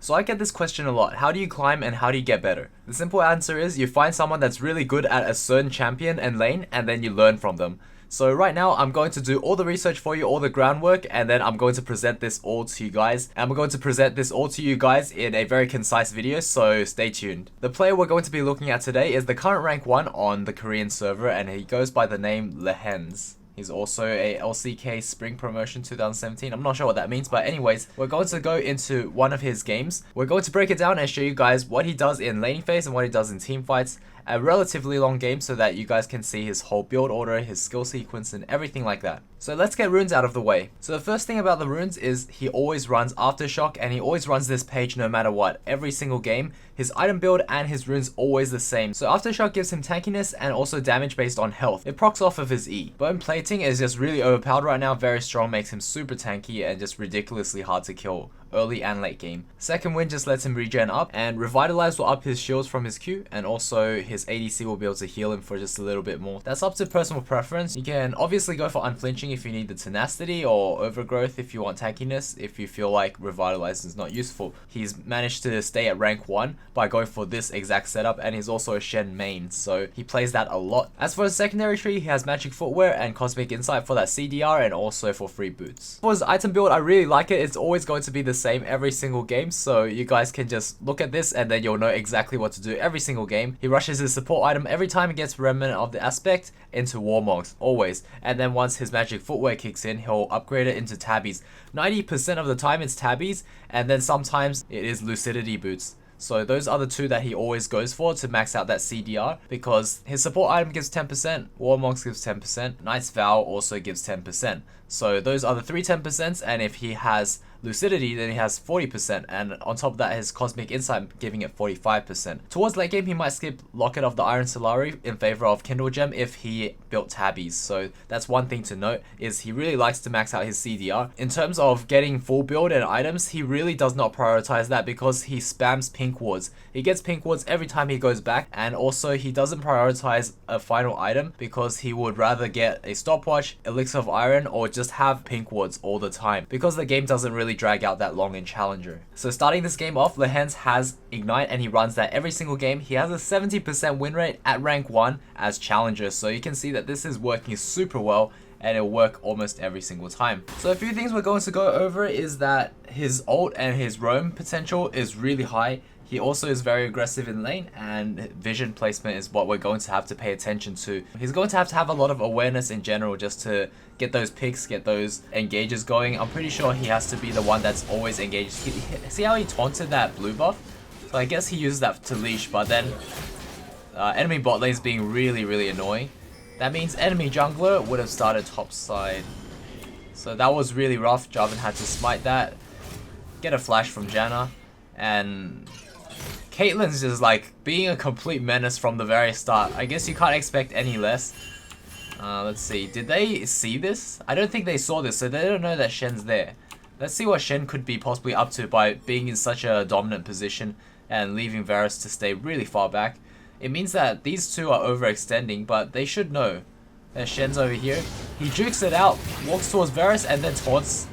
So I get this question a lot. How do you climb and how do you get better? The simple answer is you find someone that's really good at a certain champion and lane, and then you learn from them. So right now I'm going to do all the research for you, all the groundwork, and then I'm going to present this all to you guys. And I'm going to present this all to you guys in a very concise video, so stay tuned. The player we're going to be looking at today is the current rank 1 on the Korean server, and he goes by the name Lehends. He's also a LCK Spring Promotion 2017. I'm not sure what that means, but anyways, we're going to go into one of his games. We're going to break it down and show you guys what he does in laning phase and what he does in team fights. A relatively long game so that you guys can see his whole build order, his skill sequence, and everything like that. So let's get runes out of the way. So the first thing about the runes is he always runs Aftershock, and he always runs this page no matter what. Every single game, his item build and his runes always the same. So Aftershock gives him tankiness and also damage based on health. It procs off of his E. Bone Plating is just really overpowered right now, very strong, makes him super tanky and just ridiculously hard to kill early and late game. Second Wind just lets him regen up, and Revitalize will up his shields from his Q, and also his ADC will be able to heal him for just a little bit more. That's up to personal preference. You can obviously go for Unflinching if you need the tenacity, or Overgrowth if you want tankiness, if you feel like Revitalize is not useful. He's managed to stay at rank 1 by going for this exact setup, and he's also a Shen main, so he plays that a lot. As for his secondary tree, he has Magic Footwear and Cosmic Insight for that CDR and also for free boots. For his item build, I really like it. It's always going to be the same every single game, so you guys can just look at this and then you'll know exactly what to do every single game. He rushes his support item every time he gets Remnant of the Aspect into Warmogs, always. And then once his Magic Footwear kicks in, he'll upgrade it into Tabbies. 90% of the time it's Tabbies, and then sometimes it is Lucidity Boots. So those are the two that he always goes for to max out that CDR, because his support item gives 10%, Warmogs gives 10%, Knight's Vow also gives 10%. So those are the three 10%, and if he has Lucidity, then he has 40%, and on top of that, his Cosmic Insight giving it 45%. Towards late game, he might skip Locket of the Iron Solari in favor of Kindle Gem if he built Tabbies. So that's one thing to note, is he really likes to max out his CDR. In terms of getting full build and items, he really does not prioritize that because he spams Pink Wards. He gets Pink Wards every time he goes back, and also he doesn't prioritize a final item because he would rather get a Stopwatch, Elixir of Iron, or just have Pink Wards all the time, because the game doesn't really drag out that long in Challenger. So starting this game off, Lehends has Ignite, and he runs that every single game. He has a 70% win rate at rank 1 as Challenger, so you can see that this is working super well, and it'll work almost every single time. So a few things we're going to go over is that his ult and his roam potential is really high. He also is very aggressive in lane, and vision placement is what we're going to have to pay attention to. He's going to have a lot of awareness in general just to get those picks, get those engages going. I'm pretty sure he has to be the one that's always engaged. See how he taunted that blue buff? So I guess he uses that to leash, but then enemy bot lane is being really annoying. That means enemy jungler would have started top side. So that was really rough. Jarvan had to smite that, get a flash from Janna, and Caitlyn's just like being a complete menace from the very start. I guess you can't expect any less. Let's see, did they see this? I don't think they saw this, so they don't know that Shen's there. Let's see what Shen could be possibly up to by being in such a dominant position and leaving Varus to stay really far back. It means that these two are overextending, but they should know that Shen's over here. He jukes it out, walks towards Varus, and then taunts,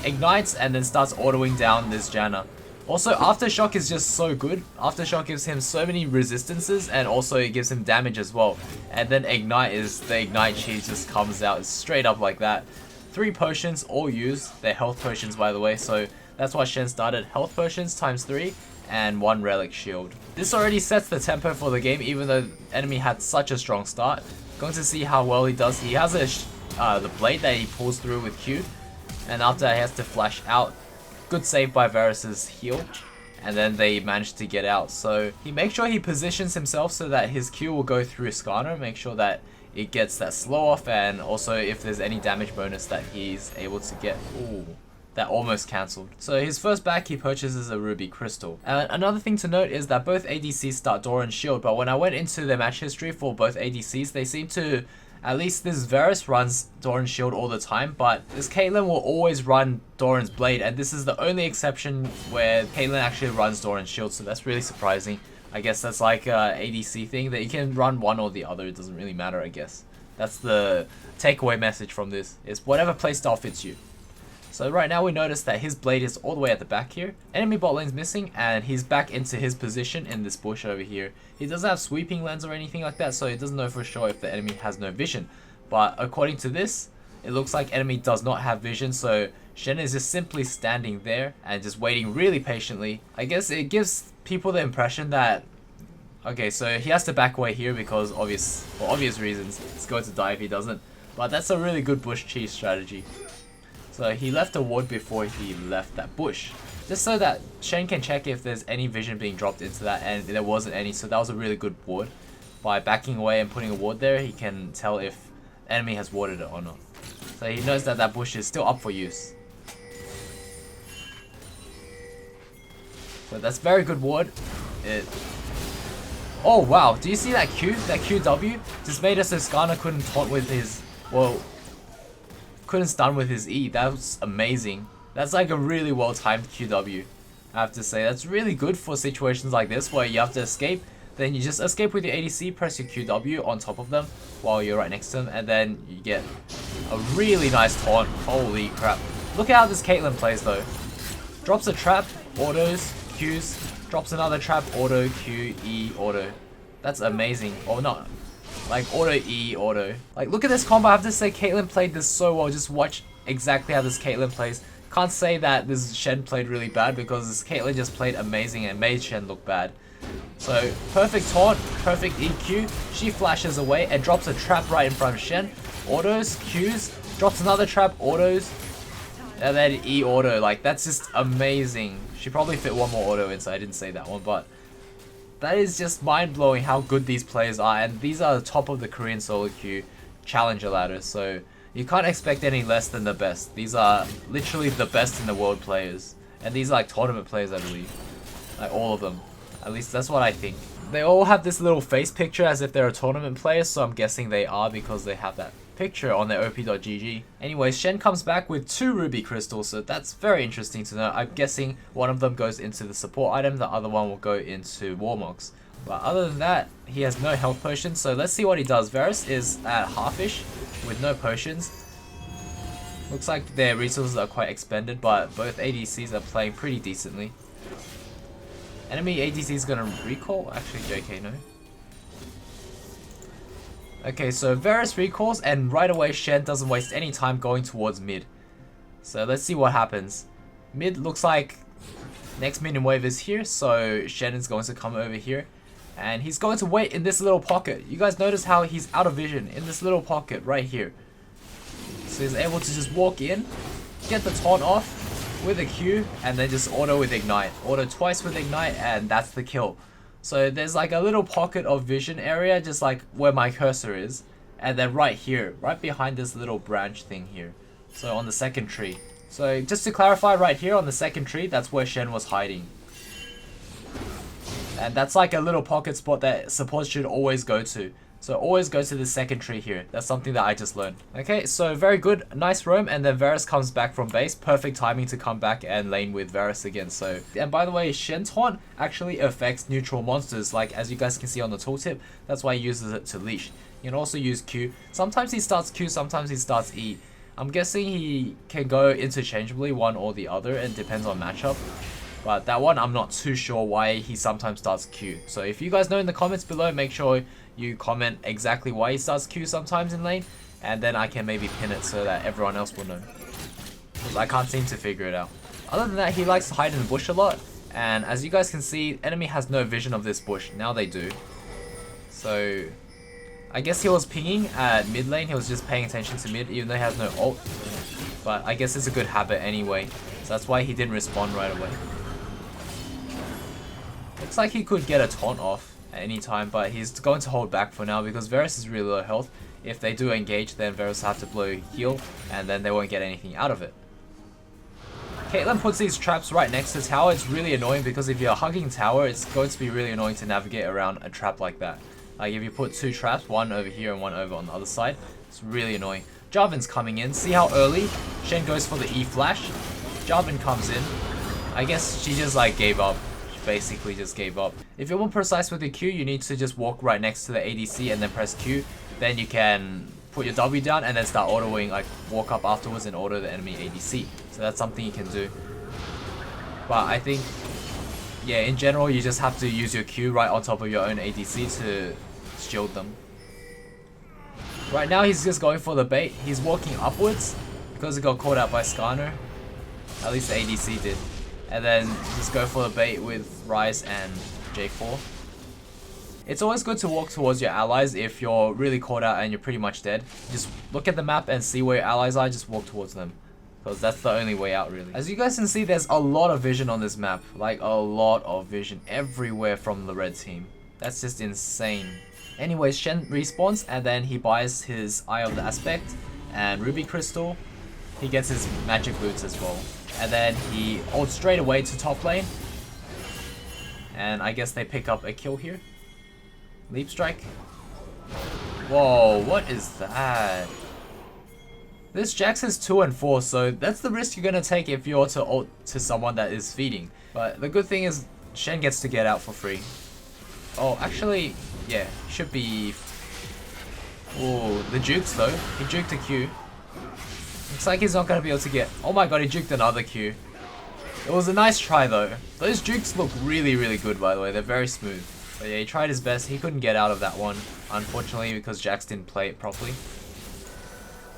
ignites, and then starts autoing down this Janna. Also, Aftershock is just so good. Aftershock gives him so many resistances, and also it gives him damage as well. And then Ignite is the Ignite cheese, just comes out straight up like that. 3 potions all used. They're health potions, by the way, so that's why Shen started. Health potions times 3 and 1 relic shield. This already sets the tempo for the game, even though the enemy had such a strong start. Going to see how well he does. He has the blade that he pulls through with Q, and after that he has to flash out. Good save by Varus's heal, and then they managed to get out. So he makes sure he positions himself so that his Q will go through Skarner, make sure that it gets that slow off, and also if there's any damage bonus that he's able to get. Ooh, that almost cancelled. So his first back, he purchases a Ruby Crystal. And another thing to note is that both ADCs start Doran's Shield, but when I went into the match history for both ADCs, they seem to, at least this Varus runs Doran's Shield all the time, but this Caitlyn will always run Doran's Blade, and this is the only exception where Caitlyn actually runs Doran's Shield, so that's really surprising. I guess that's like a ADC thing, that you can run one or the other, it doesn't really matter, I guess. That's the takeaway message from this, is whatever playstyle fits you. So right now we notice that his blade is all the way at the back here. Enemy bot lane's missing and he's back into his position in this bush over here. He doesn't have sweeping lens or anything like that, so he doesn't know for sure if the enemy has no vision. But according to this, it looks like enemy does not have vision, so Shen is just simply standing there and just waiting really patiently. I guess it gives people the impression that, okay, so he has to back away here because for obvious reasons. He's going to die if he doesn't. But that's a really good bush cheese strategy. So he left a ward before he left that bush, just so that Shen can check if there's any vision being dropped into that, and there wasn't any, so that was a really good ward. By backing away and putting a ward there, he can tell if enemy has warded it or not. So he knows that that bush is still up for use. So that's very good ward. Oh wow, do you see that Q? That QW just made it so Skarner couldn't taunt with his, well, couldn't stun with his E. That was amazing. That's like a really well timed QW, I have to say. That's really good for situations like this where you have to escape. Then you just escape with your ADC, press your QW on top of them while you're right next to them, and then you get a really nice taunt. Holy crap. Look at how this Caitlyn plays though. Drops a trap, autos, Qs, drops another trap, auto, Q, E, auto. That's amazing. Or not. Like auto E, auto. Like look at this combo. I have to say Caitlyn played this so well. Just watch exactly how this Caitlyn plays. Can't say that this Shen played really bad because this Caitlyn just played amazing and made Shen look bad. So perfect taunt, perfect EQ. She flashes away and drops a trap right in front of Shen. Autos, Qs, drops another trap, autos, and then E auto. Like that's just amazing. She probably fit one more auto in, so I didn't say that one, but that is just mind-blowing how good these players are, and these are the top of the Korean solo queue challenger ladder, so you can't expect any less than the best. These are literally the best in the world players, and these are like tournament players, I believe. Like all of them. At least that's what I think. They all have this little face picture as if they're a tournament player, so I'm guessing they are because they have that picture on their op.gg. Anyways, Shen comes back with 2 ruby crystals, so that's very interesting to know. I'm guessing one of them goes into the support item, the other one will go into Warmogs. But other than that, he has no health potions, so let's see what he does. Varus is at halfish with no potions. Looks like their resources are quite expended, but both ADCs are playing pretty decently. Enemy ADC is gonna recall? Actually, JK, no. Okay, so Varus recalls, and right away Shen doesn't waste any time going towards mid. So let's see what happens. Mid looks like next minion wave is here, so Shen is going to come over here. And he's going to wait in this little pocket. You guys notice how he's out of vision in this little pocket right here. So he's able to just walk in, get the taunt off with a Q, and then just auto with Ignite. Auto twice with Ignite, and that's the kill. So there's like a little pocket of vision area, just like where my cursor is. And then right here, right behind this little branch thing here. So on the second tree. So just to clarify, right here on the second tree, that's where Shen was hiding. And that's like a little pocket spot that support should always go to. So always go to the second tree here. That's something that I just learned. Okay, so very good. Nice roam, and then Varus comes back from base. Perfect timing to come back and lane with Varus again. So, and by the way, Shen taunt actually affects neutral monsters. Like, as you guys can see on the tooltip, that's why he uses it to leash. You can also use Q. Sometimes he starts Q, sometimes he starts E. I'm guessing he can go interchangeably, one or the other, and depends on matchup. But that one, I'm not too sure why he sometimes starts Q. So if you guys know in the comments below, make sure you comment exactly why he starts Q sometimes in lane, and then I can maybe pin it so that everyone else will know. Because I can't seem to figure it out. Other than that, he likes to hide in the bush a lot, and as you guys can see, enemy has no vision of this bush. Now they do. So I guess he was pinging at mid lane, he was just paying attention to mid even though he has no ult. But I guess it's a good habit anyway, so that's why he didn't respond right away. Looks like he could get a taunt off at any time, but he's going to hold back for now because Varus is really low health. If they do engage, then Varus will have to blow heal, and then they won't get anything out of it. Caitlyn puts these traps right next to tower. It's really annoying because if you're hugging tower, it's going to be really annoying to navigate around a trap like that. Like if you put 2 traps, one over here and one over on the other side, it's really annoying. Jarvan's coming in. See how early Shen goes for the E flash? Jarvan comes in. I guess she just like gave up. Basically just gave up. If you're more precise with the Q, you need to just walk right next to the ADC and then press Q. Then you can put your W down and then start autoing, like walk up afterwards and auto the enemy ADC. So that's something you can do. But I think, yeah, in general, you just have to use your Q right on top of your own ADC to shield them. Right now, he's just going for the bait. He's walking upwards because he got caught out by Skarner. At least the ADC did. And then just go for the bait with Ryze and J4. It's always good to walk towards your allies if you're really caught out and you're pretty much dead. Just look at the map and see where your allies are, just walk towards them. Because that's the only way out, really. As you guys can see, there's a lot of vision on this map. Like, a lot of vision everywhere from the red team. That's just insane. Anyways, Shen respawns and then he buys his Eye of the Aspect and Ruby Crystal. He gets his magic boots as well. And then he ults straight away to top lane. And I guess they pick up a kill here. Leap strike. Whoa, what is that? This Jax is 2 and 4, so that's the risk you're gonna take if you're to ult to someone that is feeding. But the good thing is Shen gets to get out for free. Oh, actually, yeah, should be. Oh, the jukes though. He juked a Q. Looks like he's not gonna be able to get. Oh my god, he juked another Q. It was a nice try though. Those jukes look really, really good, by the way. They're very smooth. But yeah, he tried his best. He couldn't get out of that one, unfortunately, because Jax didn't play it properly.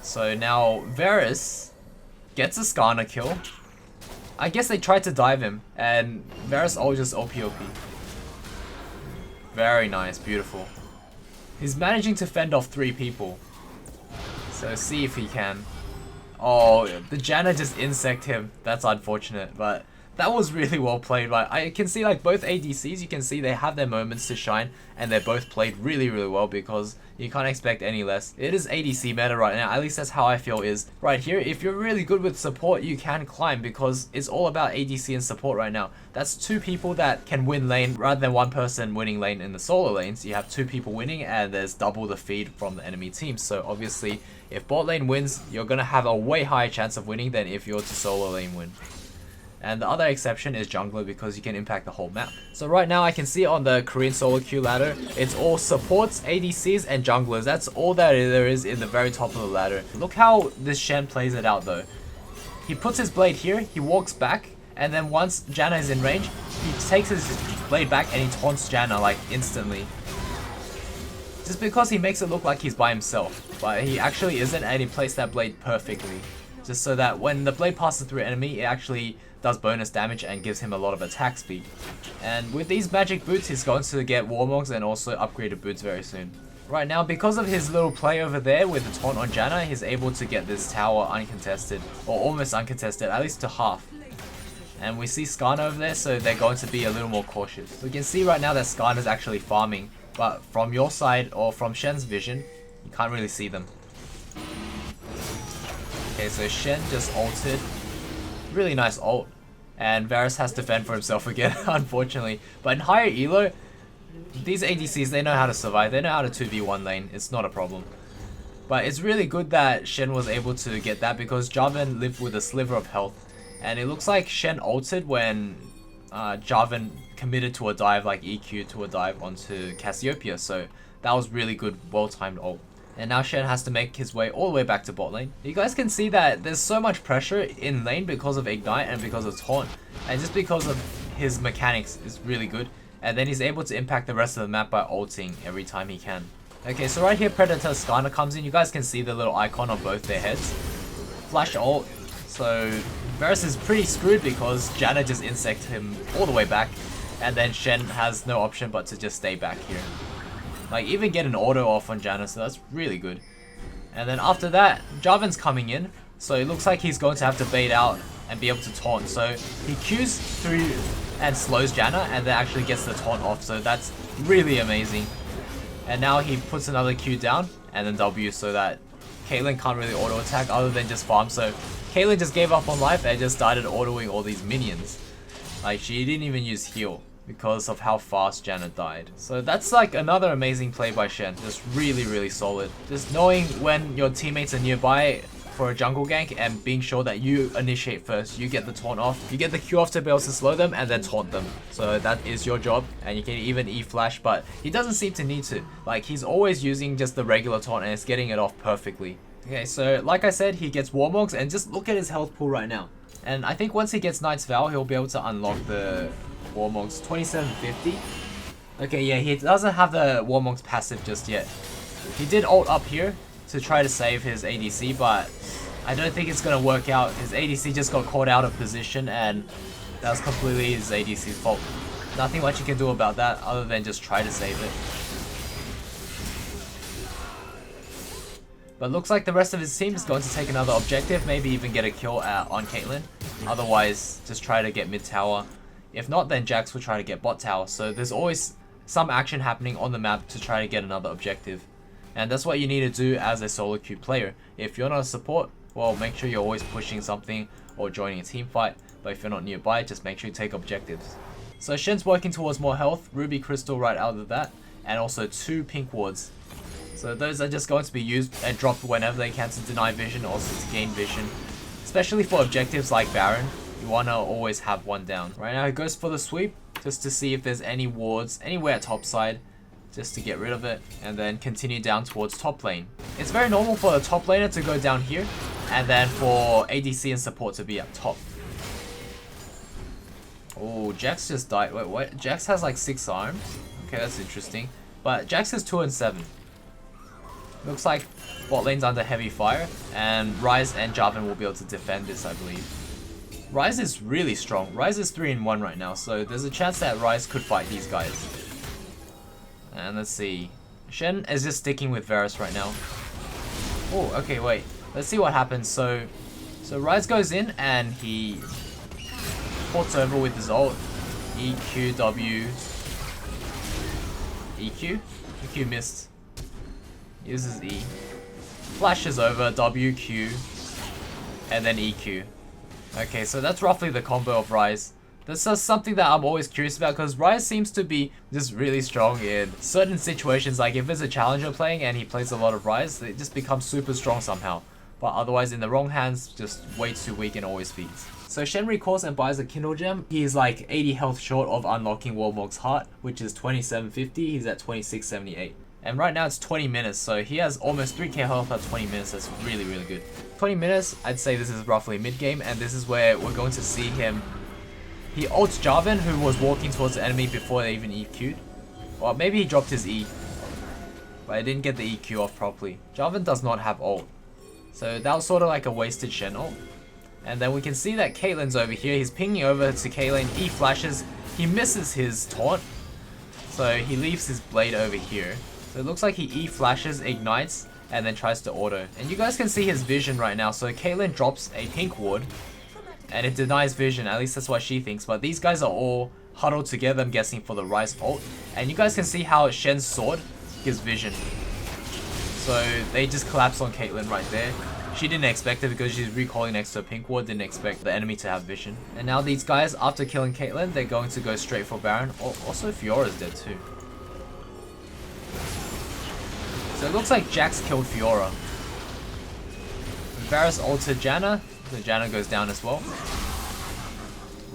So now Varus gets a Skarner kill. I guess they tried to dive him, and Varus all just OP. Very nice, beautiful. He's managing to fend off 3 people. So see if he can. Oh, the Janna just insect him. That's unfortunate, but that was really well played. But I can see like both ADCs, you can see they have their moments to shine, and they're both played really, really well because you can't expect any less. It is ADC meta right now, at least that's how I feel is right here. If you're really good with support, you can climb because it's all about ADC and support right now. That's 2 people that can win lane rather than 1 person winning lane in the solo lanes. You have 2 people winning and there's double the feed from the enemy team. So obviously, if bot lane wins, you're gonna have a way higher chance of winning than if you're to solo lane win. And the other exception is jungler because you can impact the whole map. So right now I can see on the Korean solo queue ladder, it's all supports, ADCs, and junglers. That's all that there is in the very top of the ladder. Look how this Shen plays it out though. He puts his blade here, he walks back, and then once Janna is in range, he takes his blade back and he taunts Janna like instantly. Just because he makes it look like he's by himself, but he actually isn't, and he placed that blade perfectly. Just so that when the blade passes through an enemy, it actually does bonus damage and gives him a lot of attack speed. And with these magic boots, he's going to get Warmogs and also upgraded boots very soon. Right now, because of his little play over there with the taunt on Janna, he's able to get this tower uncontested, or almost uncontested, at least to half. And we see Skarner over there, so they're going to be a little more cautious. We can see right now that Skarner's actually farming, but from your side, or from Shen's vision, you can't really see them. Okay, so Shen just ulted. Really nice ult. And Varus has to fend for himself again, unfortunately. But in higher elo, these ADCs, they know how to survive. They know how to 2v1 lane. It's not a problem. But it's really good that Shen was able to get that because Jarvan lived with a sliver of health. And it looks like Shen ulted when Jarvan committed to a dive, like EQ to a dive onto Cassiopeia. So that was really good, well-timed ult. And now Shen has to make his way all the way back to bot lane. You guys can see that there's so much pressure in lane because of Ignite and because of Taunt. And just because of his mechanics is really good. And then he's able to impact the rest of the map by ulting every time he can. Okay, so right here Predator Skarner comes in. You guys can see the little icon on both their heads. Flash ult. So Varus is pretty screwed because Janna just insected him all the way back. And then Shen has no option but to just stay back here. Like, even get an auto off on Janna, so that's really good. And then after that, Jarvan's coming in, so it looks like he's going to have to bait out and be able to taunt. So he Qs through and slows Janna, and then actually gets the taunt off, so that's really amazing. And now he puts another Q down, and then W, so that Caitlyn can't really auto attack other than just farm. So Caitlyn just gave up on life and just started autoing all these minions. Like, she didn't even use heal because of how fast Janna died. So that's like another amazing play by Shen. Just really, really solid. Just knowing when your teammates are nearby for a jungle gank and being sure that you initiate first. You get the taunt off, you get the Q off to be able to slow them and then taunt them. So that is your job, and you can even E-flash, but he doesn't seem to need to. Like, he's always using just the regular taunt and it's getting it off perfectly. Okay, so like I said, he gets Warmogs, and just look at his health pool right now. And I think once he gets Knight's Vow, he'll be able to unlock the Warmogs. 2750. Okay, yeah, he doesn't have the Warmogs passive just yet. He did ult up here to try to save his ADC, but I don't think it's going to work out. His ADC just got caught out of position, and that was completely his ADC's fault. Nothing much you can do about that other than just try to save it. But looks like the rest of his team is going to take another objective, maybe even get a kill on Caitlyn. Otherwise, just try to get mid tower. If not, then Jax will try to get bot tower. So there's always some action happening on the map to try to get another objective. And that's what you need to do as a solo queue player. If you're not a support, well, make sure you're always pushing something or joining a team fight. But if you're not nearby, just make sure you take objectives. So Shen's working towards more health, Ruby Crystal right out of that, and also 2 pink wards. So those are just going to be used and dropped whenever they can to deny vision, also to gain vision. Especially for objectives like Baron, you want to always have one down. Right now he goes for the sweep, just to see if there's any wards anywhere top side, just to get rid of it, and then continue down towards top lane. It's very normal for the top laner to go down here, and then for ADC and support to be up top. Oh, Jax just died. Wait, what? Jax has like 6 arms? Okay, that's interesting. But Jax is 2 and 7. Looks like bot lane's under heavy fire, and Ryze and Jarvan will be able to defend this, I believe. Ryze is really strong. Ryze is 3 and 1 right now, so there's a chance that Ryze could fight these guys. And let's see. Shen is just sticking with Varus right now. Oh, okay, wait. Let's see what happens. So Ryze goes in and he ports over with his ult. EQ, W. EQ? EQ missed. Uses E. Flashes over, W, Q, and then EQ. Okay, so that's roughly the combo of Ryze. This is something that I'm always curious about, because Ryze seems to be just really strong in certain situations. Like if there's a challenger playing and he plays a lot of Ryze, it just becomes super strong somehow. But otherwise in the wrong hands, just way too weak and always feeds. So Shen recalls and buys a Kindle Gem. He's like 80 health short of unlocking Warmog's Heart, which is 2750. He's at 2678. And right now it's 20 minutes, so he has almost 3k health at 20 minutes. That's really, really good. 20 minutes, I'd say this is roughly mid-game, and this is where we're going to see him. He ults Jarvan, who was walking towards the enemy before they even EQ'd. Or maybe he dropped his E, but I didn't get the EQ off properly. Jarvan does not have ult, so that was sort of like a wasted Shen ult. And then we can see that Caitlyn's over here. He's pinging over to Caitlyn. E flashes. He misses his taunt, so he leaves his blade over here. So it looks like he E flashes, ignites, and then tries to auto. And you guys can see his vision right now. So Caitlyn drops a pink ward, and it denies vision. At least that's what she thinks. But these guys are all huddled together, I'm guessing, for the Ryze ult. And you guys can see how Shen's sword gives vision. So they just collapse on Caitlyn right there. She didn't expect it because she's recalling next to a pink ward, didn't expect the enemy to have vision. And now these guys, after killing Caitlyn, they're going to go straight for Baron. Also, Fiora's dead too. So it looks like Jax killed Fiora. Varus ulted Janna, so Janna goes down as well.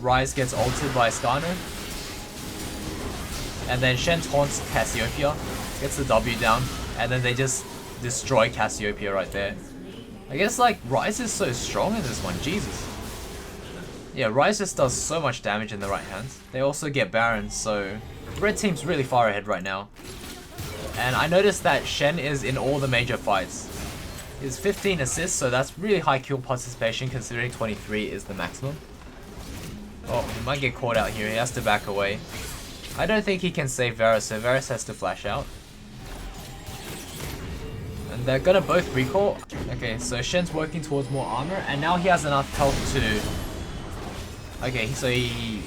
Ryze gets ulted by Skarner. And then Shen taunts Cassiopeia, gets the W down, and then they just destroy Cassiopeia right there. I guess like Ryze is so strong in this one, Jesus. Yeah, Ryze just does so much damage in the right hands. They also get Baron, so red team's really far ahead right now. And I noticed that Shen is in all the major fights. He has 15 assists, so that's really high kill participation considering 23 is the maximum. Oh, he might get caught out here. He has to back away. I don't think he can save Varus, so Varus has to flash out. And they're gonna both recall. Okay, so Shen's working towards more armor, and now he has enough health to... Okay, so he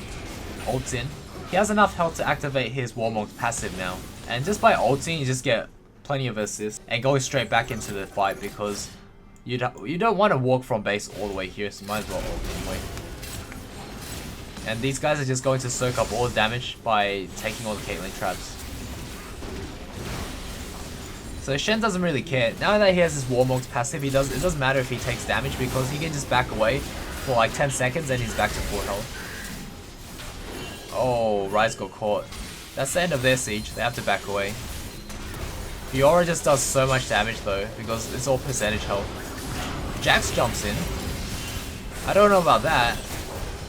ults in. He has enough health to activate his Warmog's passive now. And just by ulting, you just get plenty of assists and going straight back into the fight, because you don't want to walk from base all the way here, so might as well ult anyway. And these guys are just going to soak up all the damage by taking all the Caitlyn traps. So Shen doesn't really care. Now that he has his Warmog's passive, it doesn't matter if he takes damage because he can just back away for like 10 seconds and he's back to full health. Oh, Ryze got caught. That's the end of their siege. They have to back away. Fiora just does so much damage though because it's all percentage health. Jax jumps in. I don't know about that.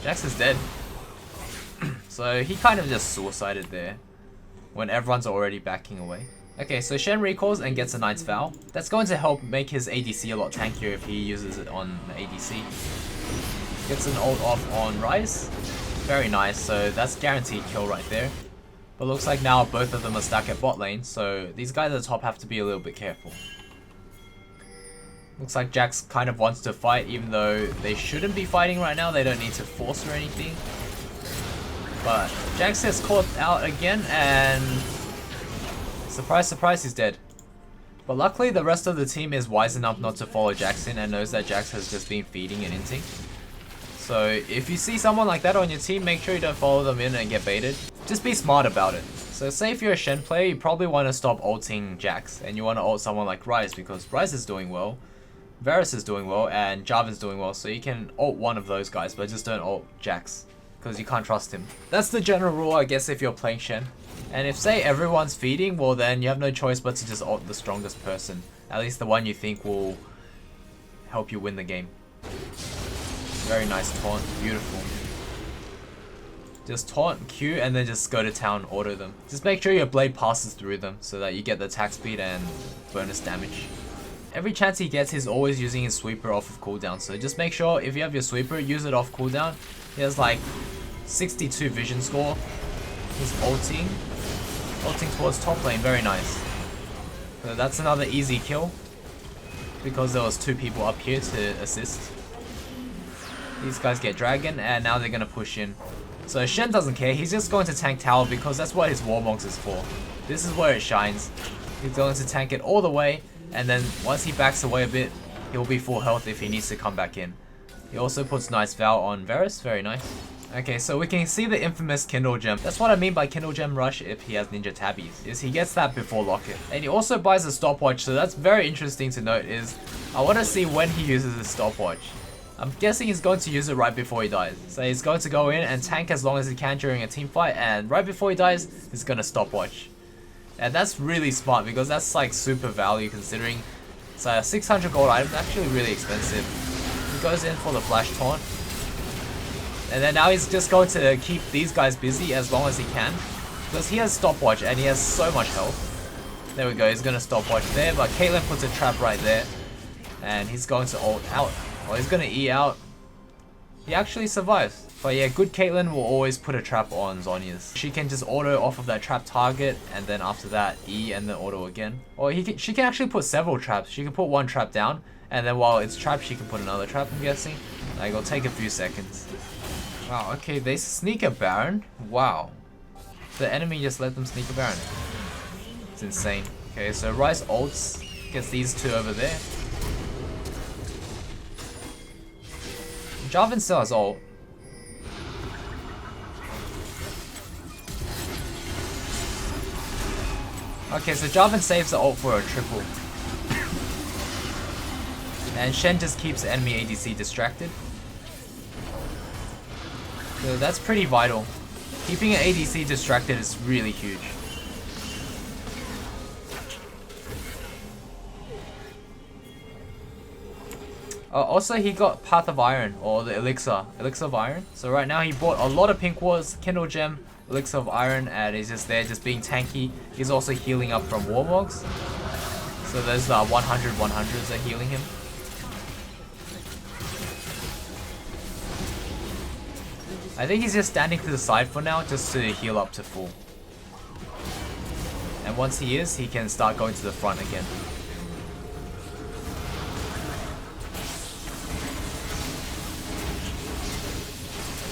Jax is dead. So he kind of just suicided there when everyone's already backing away. Okay, so Shen recalls and gets a Knight's Vow. That's going to help make his ADC a lot tankier if he uses it on the ADC. Gets an ult off on Ryze. Very nice, so that's guaranteed kill right there. But looks like now both of them are stuck at bot lane, so these guys at the top have to be a little bit careful. Looks like Jax kind of wants to fight even though they shouldn't be fighting right now. They don't need to force or anything. But Jax gets caught out again and surprise, surprise, he's dead. But luckily the rest of the team is wise enough not to follow Jax in and knows that Jax has just been feeding and inting. So if you see someone like that on your team, make sure you don't follow them in and get baited. Just be smart about it. So say if you're a Shen player, you probably want to stop ulting Jax and you want to ult someone like Ryze because Ryze is doing well, Varus is doing well, and Jarvan's doing well, so you can ult one of those guys, but just don't ult Jax because you can't trust him. That's the general rule, I guess, if you're playing Shen. And if say everyone's feeding, well then you have no choice but to just ult the strongest person. At least the one you think will help you win the game. Very nice taunt, beautiful. Just taunt, Q, and then just go to town, auto them. Just make sure your blade passes through them so that you get the attack speed and bonus damage. Every chance he gets, he's always using his sweeper off of cooldown. So just make sure if you have your sweeper, use it off cooldown. He has like 62 vision score. He's ulting towards top lane, very nice. So that's another easy kill because there was 2 people up here to assist. These guys get dragon and now they're gonna push in. So Shen doesn't care, he's just going to tank tower because that's what his Warmogs is for. This is where it shines. He's going to tank it all the way and then once he backs away a bit, he'll be full health if he needs to come back in. He also puts Knight's Vow on Varus, very nice. Okay, so we can see the infamous Kindle Gem. That's what I mean by Kindle Gem Rush if he has Ninja Tabbies, is he gets that before Locket. And he also buys a stopwatch, so that's very interesting to note is, I want to see when he uses his stopwatch. I'm guessing he's going to use it right before he dies. So he's going to go in and tank as long as he can during a team fight, and right before he dies, he's going to stopwatch. And that's really smart because that's like super value considering it's a 600 gold item, actually really expensive. He goes in for the flash taunt. And then now he's just going to keep these guys busy as long as he can. Because he has stopwatch and he has so much health. There we go, he's going to stopwatch there, but Caitlyn puts a trap right there. And he's going to ult out. Or he's going to E out. He actually survives. But yeah, good Caitlyn will always put a trap on Zhonya's. She can just auto off of that trap target and then after that E and then auto again. Or she can actually put several traps. She can put one trap down and then while it's trapped she can put another trap, I'm guessing. Like it'll take a few seconds. Wow, okay, they sneak a Baron? Wow. The enemy just let them sneak a Baron. It's insane. Okay, so Ryze ults, gets these 2 over there. Jarvan still has ult. Okay, so Jarvan saves the ult for a triple. And Shen just keeps the enemy ADC distracted. So that's pretty vital. Keeping an ADC distracted is really huge. Also, he got Path of Iron, or the Elixir of Iron. So right now he bought a lot of pink wards, Kindle Gem, Elixir of Iron, and he's just there, just being tanky. He's also healing up from Warmogs. So there's the 100/100s that are healing him. I think he's just standing to the side for now, just to heal up to full. And once he is, he can start going to the front again.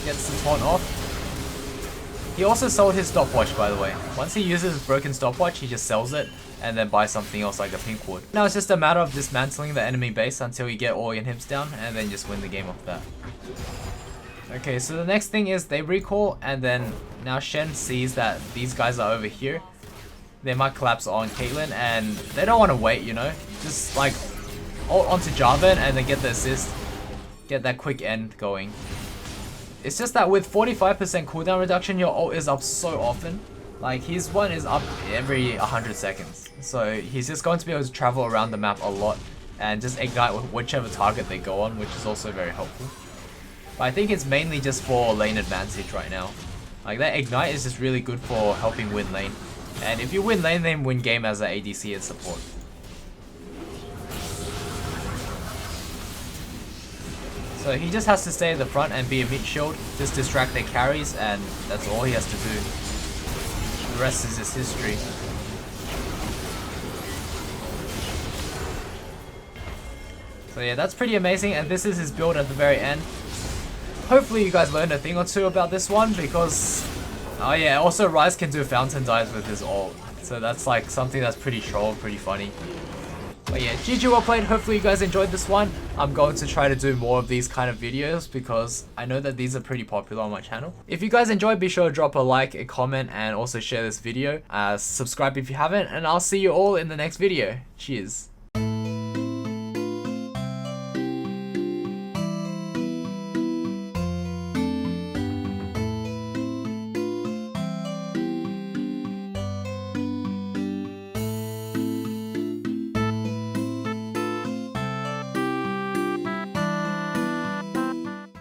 Gets the taunt off. He also sold his stopwatch, by the way. Once he uses his broken stopwatch, he just sells it and then buys something else like a pink ward. Now it's just a matter of dismantling the enemy base until you get all your inhibs down and then just win the game off that. Okay, so the next thing is they recall and then now Shen sees that these guys are over here. they might collapse on Caitlyn, and they don't want to wait, you know? Just like ult onto Jarvan and then get the assist, get that quick end going. It's just that with 45% cooldown reduction, your ult is up so often. Like his one is up every 100 seconds. So he's just going to be able to travel around the map a lot and just ignite with whichever target they go on, which is also very helpful. But I think it's mainly just for lane advantage right now. Like that ignite is just really good for helping win lane. And if you win lane, then win game as an ADC and support. So he just has to stay at the front and be a mid shield, just distract their carries, and that's all he has to do. The rest is just history. So yeah, that's pretty amazing, and this is his build at the very end. Hopefully you guys learned a thing or two about this one, because... Oh yeah, also Ryze can do fountain dives with his ult. So that's like something that's pretty troll, pretty funny. But yeah, GG well played. Hopefully you guys enjoyed this one. I'm going to try to do more of these kind of videos because I know that these are pretty popular on my channel. If you guys enjoyed, be sure to drop a like, a comment, and also share this video. Subscribe if you haven't, and I'll see you all in the next video. Cheers.